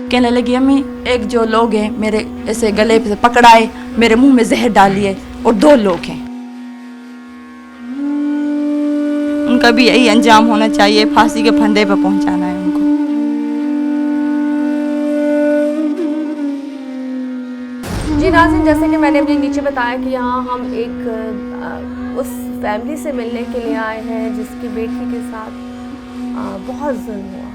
کہنے لگی امی ایک جو لوگ ہیں میرے ایسے گلے پہ پکڑائے, میرے منہ میں زہر ڈالیے, اور 2 لوگ ہیں. ان کا بھی یہی انجام ہونا چاہیے, پھانسی کے پھندے پہ پہنچانا ہے ان کو. جی ناظرین, جیسے کہ میں نے ابھی نیچے بتایا کہ یہاں ہم ایک اس فیملی سے ملنے کے لیے آئے ہیں جس کی بیٹی کے ساتھ بہت ظلم ہوا.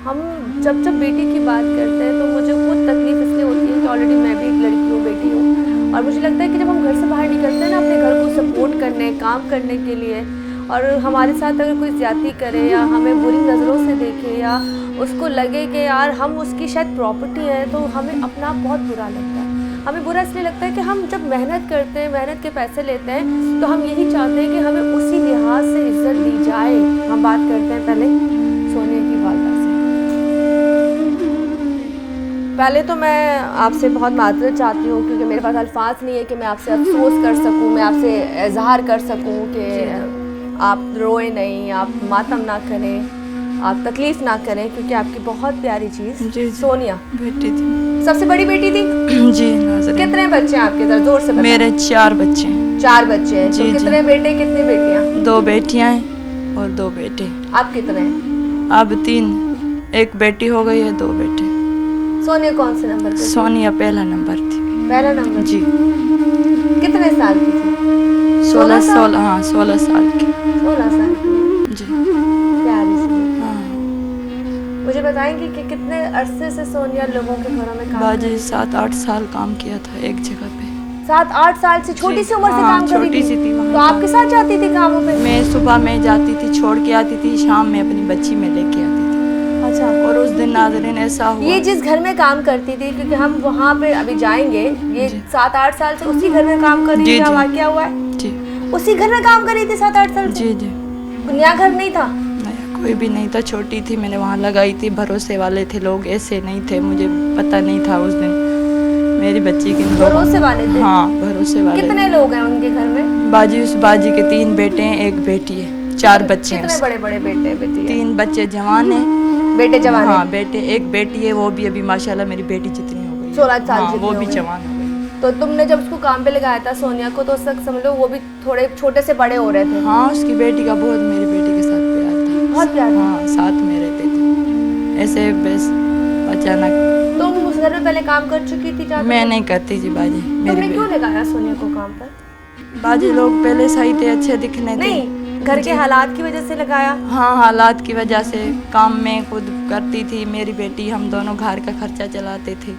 ہم جب بیٹی کی بات کرتے ہیں تو مجھے خود تکلیف اس لیے ہوتی ہے کہ آلریڈی میں بھی ایک لڑکی ہوں, بیٹی ہوں, اور مجھے لگتا ہے کہ جب ہم گھر سے باہر نکلتے ہیں نا اپنے گھر کو سپورٹ کرنے, کام کرنے کے لیے, اور ہمارے ساتھ اگر کوئی زیادتی کرے یا ہمیں بری نظروں سے دیکھے یا اس کو لگے کہ یار ہم اس کی شاید پراپرٹی ہے, تو ہمیں اپنا بہت برا لگتا ہے. ہمیں برا اس لیے لگتا ہے کہ ہم جب محنت کرتے ہیں, محنت کے پیسے لیتے ہیں, تو ہم یہی چاہتے ہیں کہ ہمیں اسی لحاظ سے عزت دی جائے. ہم بات کرتے ہیں پہلے سونیا کی والدہ سے. پہلے تو میں آپ سے بہت معذرت چاہتی ہوں کیونکہ میرے پاس الفاظ نہیں ہے کہ میں آپ سے افسوس کر سکوں, میں آپ سے اظہار کر سکوں کہ آپ روئیں نہیں, آپ ماتم نہ کریں, آپ تکلیف نہ کریں, کیونکہ آپ کی بہت پیاری چیز سونیا بیٹی تھی, سب سے بڑی بیٹی تھی. جی ناظرین. کتنے بچے ہیں آپ کے, ذرا زور سے بتائیں. میرے 4 بچے ہیں. 4 بچے ہیں. جی, کتنے بیٹے کتنی بیٹیاں؟ 2 بیٹیاں ہیں اور 2 بیٹے. آپ کتنے ہیں؟ اب 3, ایک بیٹی ہو گئی ہے, 2 بیٹے. سونیا کون سے نمبر پہ؟ سونیا پہلا نمبر تھی. پہلا نمبر؟ جی. کتنے سال کی تھی؟ 16 سال. ہاں 16 سال کی. 16 سال کی. جی. پیاری سی. ہاں. مجھے بتائیں گے کہ کتنے عرصے سے سونیا لوگوں کے گھروں میں کام باجی 7-8 سال کام کیا تھا ایک جگہ پہ. 7-8 سال سے چھوٹی سی عمر سے کام کر رہی تھی؟ تو آپ کے ساتھ جاتی تھی کاموں پہ؟ میں صبح میں جاتی تھی, چھوڑ کے آتی تھی, شام میں اپنی بچی میں لے کے آتی تھی. اچھا. اور اس دن ناظرین ایسا ہوا, یہ جس گھر میں کام کرتی تھی, کیونکہ ہم وہاں پہ ابھی جائیں گے, یہ 7-8 سال سے اسی گھر میں کام کر رہی تھی جہاں واقعہ ہوا ہے؟ جی. اسی گھر میں کام کر رہی تھی 7-8 سال سے؟ جی. جی. نیا گھر نہیں تھا؟ کوئی بھی نہیں تھا, چھوٹی تھی, میں نے وہاں لگائی تھی. بھروسے والے تھے لوگ, ایسے نہیں تھے, مجھے پتہ نہیں تھا اس دن میری بچی کے. بھروسے والے تھے؟ ہاں بھروسے والے. کتنے لوگ ہیں ان کے گھر میں؟ باجی, اس باجی کے 3 بیٹے ہیں, ایک بیٹی ہے, 4 بچے ہیں. کتنے بڑے بڑے بیٹے بیٹی ہیں؟ 3 بچے جوان ہیں. بیٹے جوان ہیں؟ ہاں بیٹے, ایک بیٹی ہے, وہ بھی ابھی ماشاءاللہ میری بیٹی جتنی ہو گئی, 16 سال کی. وہ بھی جوان ہو گئی. تو تم نے جب اس کو کام پہ لگایا تھا سونیا کو, تو اس وقت سمجھ لو وہ بھی تھوڑے چھوٹے سے بڑے ہو رہے تھے؟ ہاں, اس کی بیٹی کا بہت میری بیٹی کے ساتھ پیار تھا. بہت پیار تھا؟ ہاں, ساتھ میں رہتے تھے. ایسے بس اچانک. تم اس گھر میں پہلے کام کر چکی تھی؟ میں نہیں کرتی جی باجی. تم نے کیوں لگایا سونیا کو کام پر؟ باجی لوگ پہلے صحیح تھے, اچھے دکھنے تھے. نہیں, گھر کے حالات کی وجہ سے لگایا؟ ہاں, حالات کی وجہ سے. کام میں خود کرتی تھی, میری بیٹی, ہم دونوں گھر کا خرچہ چلاتے تھے.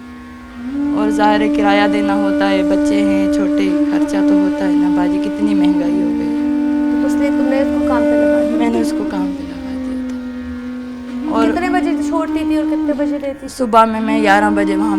اور ظاہر کرایہ دینا ہوتا ہے, بچے ہیں چھوٹے, خرچہ تو ہوتا ہے نا باجی, کتنی مہنگائی ہو گئی. تو اس لیے تم نے اس کو کام پہ لگا دیا؟ میں نے اس کو کام پہ لگا دیا تھا. اور کتنے بجے چھوڑتی تھی اور کتنے بجے رہتی؟ صبح میں 11 بجے وہاں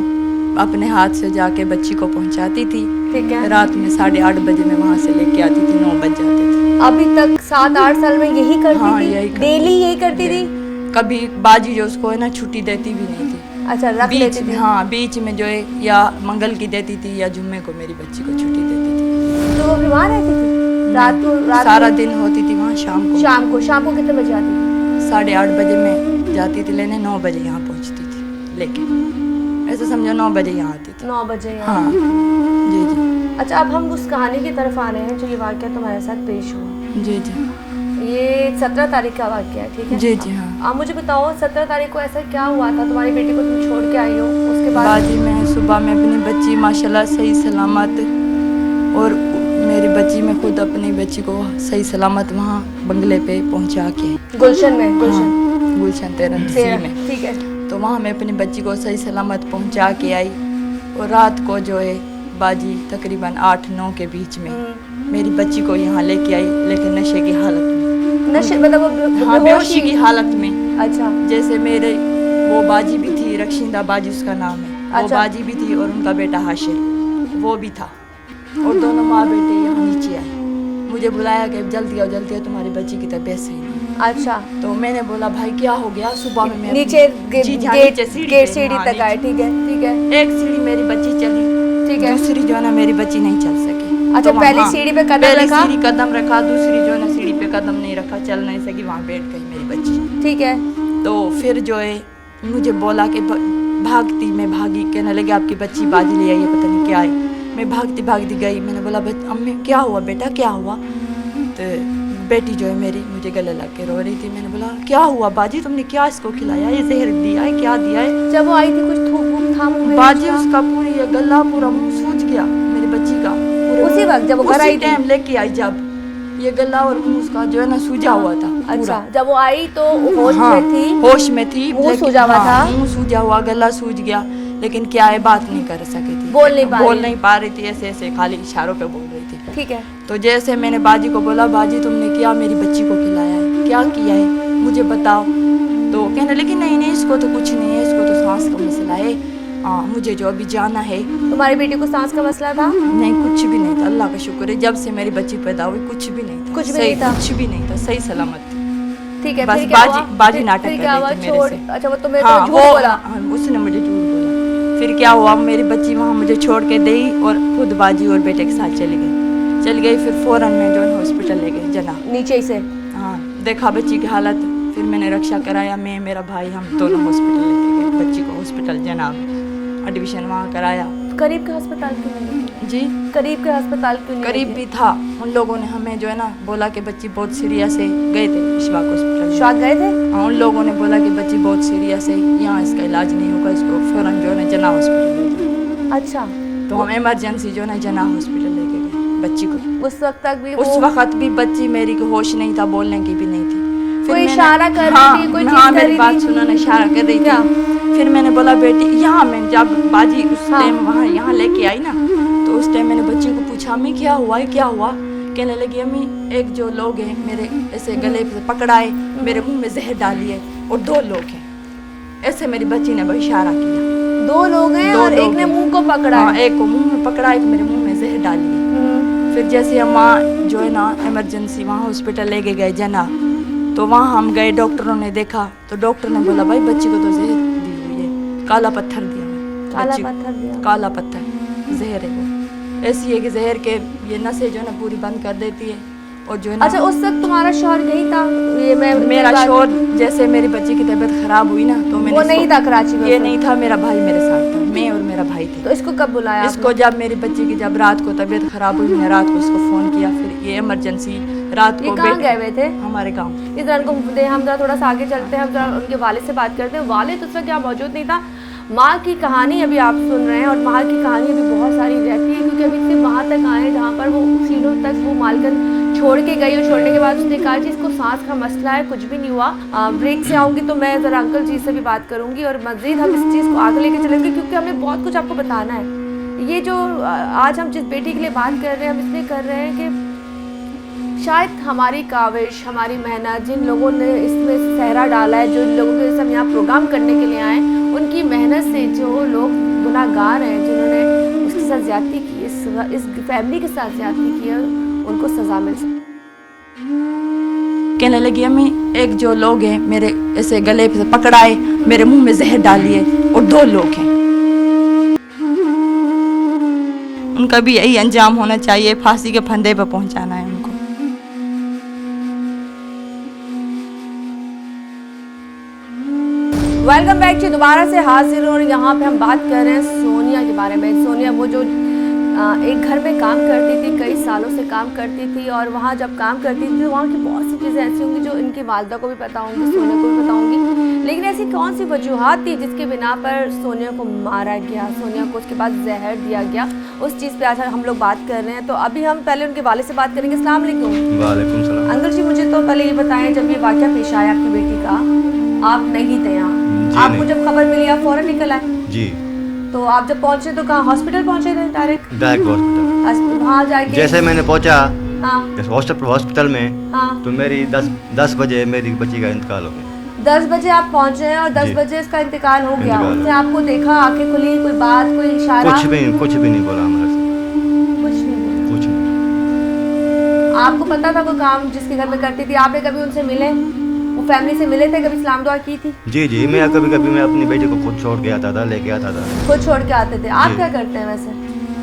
اپنے ہاتھ سے جا کے بچی کو پہنچاتی تھی. ٹھیک ہے. رات میں 8:30 بجے میں وہاں سے لے کے آتی تھی, 9 بج جاتے تھے. ابھی تک 7-8 سال میں یہی کرتی تھی؟ ڈیلی یہی کرتی تھی؟ کبھی باجی جو اس کو ہے نا چھٹی دیتی بھی نہیں تھی. اچھا, رکھ لیتی تھی؟ ہاں, بیچ میں جو ہے یا منگل کی دیتی تھی یا جمعے کو میری بچی کو چھٹی دیتی تھی. تو وہ بیمار رہتی تھی رات کو؟ سارا دن ہوتی تھی وہاں. شام کو کتنے بجے آتی تھی؟ 8:30 بجے میں جاتی تھی لینے, 9 بجے یہاں پہنچتی تھی لیکن ایسا سمجھو 9 بجے یہاں آتی تھی. 9 بجے یہاں؟ ہاں. جی. جی. اچھا, اب ہم اس کہانی کی طرف آ رہے ہیں جو یہ واقعہ تمہارے ساتھ پیش ہوا. جی. جی. یہ 17 تاریخ کا واقعہ ہے, ٹھیک ہے؟ جی. جی. ہاں. آپ مجھے بتاؤ 17 تاریخ کو ایسا کیا ہوا تھا, تمہاری بیٹی کو تم چھوڑ کے آئی ہو, اس کے بعد؟ باجی میں صبح میں اپنی بچی ماشاءاللہ صحیح سلامت, اور میری بچی میں خود اپنی بچی کو صحیح سلامت وہاں بنگلے پہ پہنچا کے, گلشن میں؟ گلشن 13 میں. ٹھیک ہے. تو وہاں میں اپنی بچی کو صحیح سلامت پہنچا کے آئی. اور رات کو جو ہے باجی تقریباً 8-9 کے بیچ میں میری بچی کو یہاں لے کے آئی, لیکن نشے کی حالت میں. نشے مطلب بے ہوشی کی حالت میں. اچھا. جیسے میرے وہ باجی بھی تھی, رخشندہ باجی اس کا نام ہے, وہ باجی بھی تھی, اور ان کا بیٹا حاشر وہ بھی تھا, اور دونوں ماں بیٹے یہاں نیچے آئے. مجھے بلایا کہ جلدی آؤ تمہاری بچی کی طبیعت صحیح نہیں. اچھا. تو میں نے بولا بھائی کیا ہو گیا. صبح میں نیچے سیڑھی تک آئے. ٹھیک ہے. ایک سیڑھی میری بچی چلی, ٹھیک ہے. دوسری جو ہے نا میری بچی نہیں چل سکی. اچھا, پہلی سیڑھی پہ قدم رکھا, دوسری جو ہے نا سیڑھی پہ قدم نہیں رکھا, چل نہیں سکی, وہاں بیٹھ گئی میری بچی. ٹھیک ہے. تو پھر جو ہے مجھے بولا کہ بھاگتی میں بھاگی, کہنے لگے آپ کی بچی باجی لے آئی ہے, پتہ نہیں کیا ہے. میں بھاگتی بھاگتی گئی, میں نے بولا امی کیا ہوا بیٹا کیا ہوا؟ تو بیٹی جو ہے میری مجھے گلے لگ کے رو رہی تھی. میں نے بولا کیا ہوا باجی, تم نے کیا اس کو کھلایا, یہ زہر دیا ہے, کیا دیا ہے؟ جب وہ آئی تھی کچھ تھوک ووک تھا منہ میں باجی اس کا پوری یہ گلا پورا منہ سوج گیا میری بچی کا. اسی وقت جب وہ گھر آئی تھی؟ ٹائم لے کے آئی جب یہ گلا اور منہ اس کا جو ہے نا سوجا ہوا تھا. اچھا, جب وہ آئی تو ہوش میں تھی؟ ہوش میں تھی, منہ سوجا ہوا تھا, منہ سوجا ہوا, گلا سوج گیا, لیکن کیا ہے بات نہیں کر سکی تھی, بول نہیں پا رہی تھی, ایسے ایسے خالی اشاروں پہ بول رہی تھی. ٹھیک ہے. تو جیسے میں نے باجی کو بولا باجی تم نے کیا میری بچی کو کھلایا ہے, کیا کیا ہے مجھے بتاؤ. تو کہنے لگی نہیں اس کو تو کچھ نہیں ہے, اس کو تو سانس کا مسئلہ ہے, مجھے جو ابھی جانا ہے. تمہاری بیٹی کو سانس کا مسئلہ تھا؟ نہیں کچھ بھی نہیں تھا, اللہ کا شکر ہے, جب سے میری بچی پیدا ہوئی کچھ بھی نہیں تھا, کچھ بھی نہیں تھا, صحیح سلامت. ٹھیک ہے, بس باجی ناٹک کر رہی تھی میرے سے. اچھا وہ تمہیں جھوٹ بولا؟ اس نے مجھے جھوٹ بولا. پھر کیا ہوا, میری بچی وہاں مجھے چھوڑ کے دی اور خود باجی اور بیٹے کے ساتھ چلی گئی. پھر فوراً میں جو ہے ہاسپٹل لے گئی جنا نیچے سے. ہاں دیکھا بچی کی حالت, پھر میں نے رکشا کرایا, میں میرا بھائی ہم دونوں ہاسپٹل لے کے گئے بچی کو, ہاسپٹل جناب ایڈمیشن وہاں کرایا. قریب کے ہسپتال کیوں نہیں گئے؟ جی قریب کے ہسپتال کیوں نہیں؟ قریب بھی تھا, ان لوگوں نے ہمیں جو ہے نا بولا کہ بچی بہت سیریس ہے, گئے تھے اشفاق ہاسپٹل. اشفاق گئے تھے؟ ہاں, ان لوگوں نے بولا کہ بچی بہت سیریس ہے, یہاں اس کا علاج نہیں ہوگا, اس کو فوراً جو ہے نا جنا ہاسپٹل لے گئے. اچھا, تو ہم ایمرجنسی جو ہے نا جنا ہاسپٹل لے کے گئے بچی کو. اس وقت تک بھی اس وقت بھی بچی میری کو ہوش نہیں تھا, بولنے کی بھی نہیں تھی. کوئی اشارہ کر رہی تھی, کوئی چیز کر رہی تھی؟ میری بات سنو نا, اشارہ کر رہی تھی. پھر میں نے بولا بیٹی یہاں, میں جب باجی اس ٹائم وہاں یہاں لے کے آئی نا, تو اس ٹائم میں نے بچی کو پوچھا امی کیا ہوا ہے, کیا ہوا؟ کہنے لگی امی ایک جو لوگ ہیں میرے ایسے گلے پہ پکڑائے, میرے منہ میں زہر ڈالی ہے, اور 2 لوگ ہیں. ایسے میری بچی نے اشارہ کیا. 2 لوگ ہیں اور ایک نے منہ کو پکڑا, ایک کو منہ میں پکڑا, ایک میرے منہ میں زہر ڈالی ہے. پھر جیسے ہم وہاں جو ہے نا ایمرجنسی وہاں ہاسپٹل لے کے گئے جنا, تو وہاں ہم گئے, ڈاکٹروں نے دیکھا تو ڈاکٹر نے بولا بھائی بچی کو تو زہر دی ہوئی ہے, کالا پتھر دیا ہے. کالا پتھر زہر ہے, وہ ایسی ہے کہ زہر کے یہ نسیں جو ہے نا پوری بند کر دیتی ہے. اور جو ہے نا اچھا اس وقت تمہارا شوہر یہی تھا؟ میرا شوہر جیسے میری بچی کی طبیعت خراب ہوئی نا, تو میں وہ نہیں تھا کراچی میں؟ یہ نہیں تھا, میرا بھائی میرے ساتھ تھا, میں اور میرا بھائی تھے. تو اس کو کب بلایا؟ اس کو جب میری بچی کی جب رات کو طبیعت خراب ہوئی, میں نے رات کو اس کو فون کیا. پھر یہ ایمرجنسی رات کو. کہاں گئے ہوئے تھے؟ ہمارے گاؤں. اس طرح کو ہم ذرا تھوڑا سا آگے چلتے ہیں, ہم ذرا ان کے والد سے بات کرتے ہیں. والد اس وقت کیا موجود نہیں تھا. ماں کی کہانی ابھی آپ سن رہے ہیں, اور ماں کی کہانی ابھی بہت ساری رہتی ہے, کیونکہ ابھی صرف وہاں تک آئے جہاں پر وہ سینوں تک وہ مالکن چھوڑ کے گئی, اور چھوڑنے کے بعد اس نے کہا جی اس کو سانس کا مسئلہ ہے, کچھ بھی نہیں ہوا. بریک سے آؤں گی تو میں ذرا انکل جی سے بھی بات کروں گی, اور مزید ہم اس چیز کو آگے لے کے چلیں گے, کیونکہ ہمیں بہت کچھ آپ کو بتانا ہے. یہ جو آج ہم جس بیٹی کے لیے بات کر رہے ہیں, ہم اس لیے کر رہے ہیں کہ شاید ہماری کاوش, ہماری محنت, جن لوگوں نے اس میں صحرا ڈالا ہے, جو لوگوں کے ساتھ یہاں پروگرام کرنے کے لیے آئے, ان کی محنت سے جو لوگ گناہ گار ہیں, جنہوں نے اس کے ساتھ زیادتی کی, اس فیملی کے ساتھ زیادتی کی ہے, ان کو سزا مل سکتی. کہنے لگی امی ایک جو لوگ ہیں میرے ایسے گلے پہ پکڑائے, میرے منہ میں زہر ڈالی ہے, اور 2 لوگ ہیں, ان کا بھی یہی انجام ہونا چاہیے, پھانسی کے پھندے پہ پہنچانا ہے ان کو. Welcome back. دوبارہ سے حاضر ہوں, اور یہاں پہ ہم بات کر رہے ہیں سونیا کے بارے میں. سونیا وہ جو ایک گھر میں کام کرتی تھی, کئی سالوں سے کام کرتی تھی, اور وہاں جب کام کرتی تھی تو وہاں کی بہت سی چیزیں ایسی ہوں گی جو ان کی والدہ کو بھی پتہ ہوں گی, سونیا کو بھی پتہ ہوں گی. لیکن ایسی کون سی وجوہات تھی جس کے بنا پر سونیا کو مارا گیا, سونیا کو اس کے بعد زہر دیا گیا, اس چیز پہ آج ہم لوگ بات کر رہے ہیں. تو ابھی ہم پہلے ان کے والد سے بات کریں گے. السلام علیکم. وعلیکم السلام. انکل جی مجھے تو پہلے یہ بتائیں, جب یہ واقعہ پیش آیا آپ کی بیٹی کا, آپ نہیں تھے یہاں, آپ کو جب خبر ملی آپ فوراً نکل آئے؟ جی. تو آپ جب پہنچے تو کہاں, ہاسپٹل پہنچے تھے ڈائریکٹ ہاسپٹل؟ وہاں جا کے جیسے میں نے پہنچا ہاں ہاسپٹل میں, تو میری 10 بجے میری بچی کا انتقال ہو گیا. 10 بجے آپ پہنچے ہیں, اور 10 بجے اس کا انتقال ہو گیا. اس نے آپ کو دیکھا, آنکھیں کھلی, کوئی بات, کوئی اشارہ؟ کچھ بھی نہیں بولا ہمارے سے. کچھ نہیں. کچھ نہیں. آپ کو پتا تھا کوئی کام جس کے گھر میں کرتی تھی, آپ نے کبھی ان سے ملے, وہ فیملی سے ملے تھے, کبھی سلام دعا کی تھی؟ جی میں کبھی میں اپنی بیٹی کو خود چھوڑ کے آتا تھا, لے کے آتا تھا. خود چھوڑ کے آتے تھے. آپ کیا کرتے ہیں ویسے؟